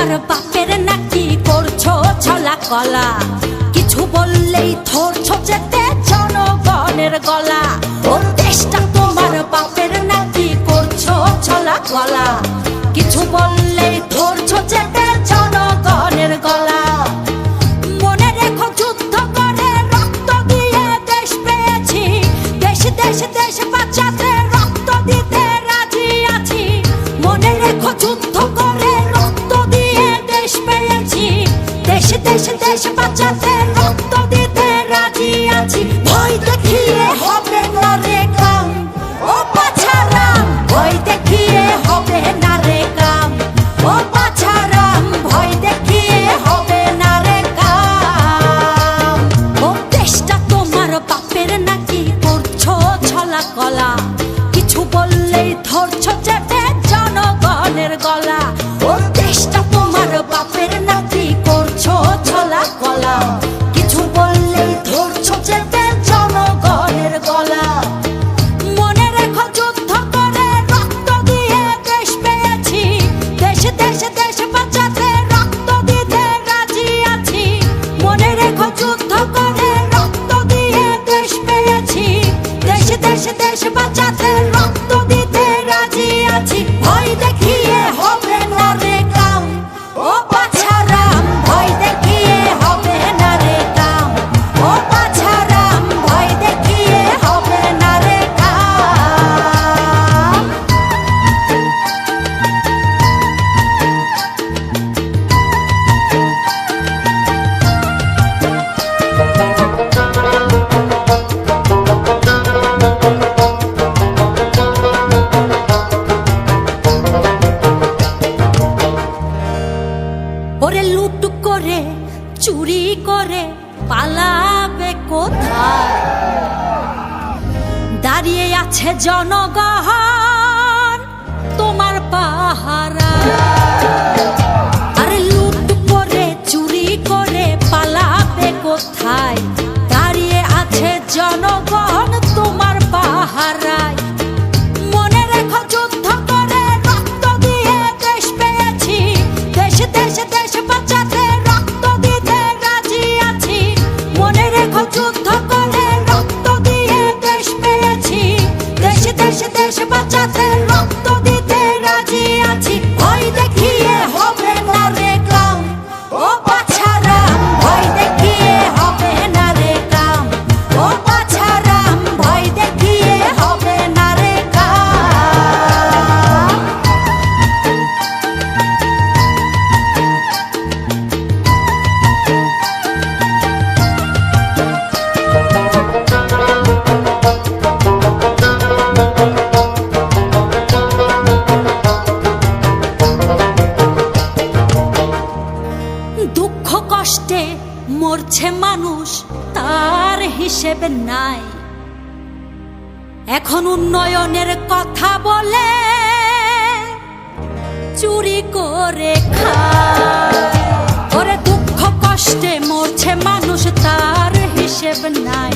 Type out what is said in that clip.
তোমার বাপের নাকি করছো ছলা কলা, কিছু বললেই ধরছো যেতে জনগণের গলা। ও দেশটা তোমার বাপের নাকি করছো ছলা কলা, কিছু বললেই ধরছো যেতে জনগণের গলা। মনে রেখো যুদ্ধ করে রক্ত দিয়ে দেশ পেয়েছি, দেশ দেশ দেশ বাঁচাতে রক্ত দিতে রাজি আছি। মনে রেখো যুদ্ধ করে রক্ত দিয়ে দেশ পেয়েছি, দেশ দেশ দেশ বাঁচাতে রক্ত দিতে রাজি আছি। ভয় দেখিয়ে হবে না রে কাম, ও বাছারাম ভয় দেখিয়ে হবে না রে কাম, ও বাছারাম ভয় দেখিয়ে হবে না রে কাম। ও দেশটা তোমার বাপের নাকি করছো ছলা কলা, কিছু বললেই ধরছো চেপে জনগণের গলা। ও দেশটা তোমার বাপের নাকি করছো ছলা কলা, কিছু বললেই ধরছো চেপে জনগণের গলা। মনে রেখো যুদ্ধ করে রক্ত দিয়ে দেশ পেয়েছি, দেশ দেশ দেশ বাঁচাতে রক্ত দিতে রাজি আছি। মনে রেখো যুদ্ধ করে রক্ত দিয়ে দেশ পেয়েছি, দেশ দেশ দেশ বাঁচাতে রক্ত দিতে রাজি আছি। ভয় দেখিয়ে হবে না রে কাম, ও বাছারাম ভয় দেখিয়ে হবে না রে কাম, ও বাছারাম ভয় দেখিয়ে হবে না রে কাম। ওরে লুট করে চুরি করে পালাবে কোথায়, দাঁড়িয়ে আছে জনগণ তোমার পাহারা। আরে লুট করে চুরি করে পালাবে কোথায়, দাঁড়িয়ে আছে জনগণ তোমার পাহারায়। মনে রেখো যুদ্ধ করে রক্ত দিয়ে দেশ পেয়েছি, দেশ দেশ দেশ বাঁচাতে রক্ত দিতে রাজি আছি। মনে রেখো যুদ্ধ করে রক্ত দিয়ে দেশ পেয়েছি, দেশ দেশ দেশ বাঁচাতে রক্ত দিতে রাজি আছি। ভয় দেখিয়ে হবে না রে কাম, ও বাছারাম ভয় দেখিয়ে হবে না রে কাম, ও বাছারাম ভয় দেখিয়ে হবে না রে কাম। দুঃখ কষ্টে মরছে মানুষ তার হিসেবে নাই, এখন উন্নয়নের কথা বলে চুরি করে খায়। ওরে দুঃখ কষ্টে মরছে মানুষ তার হিসেব নাই,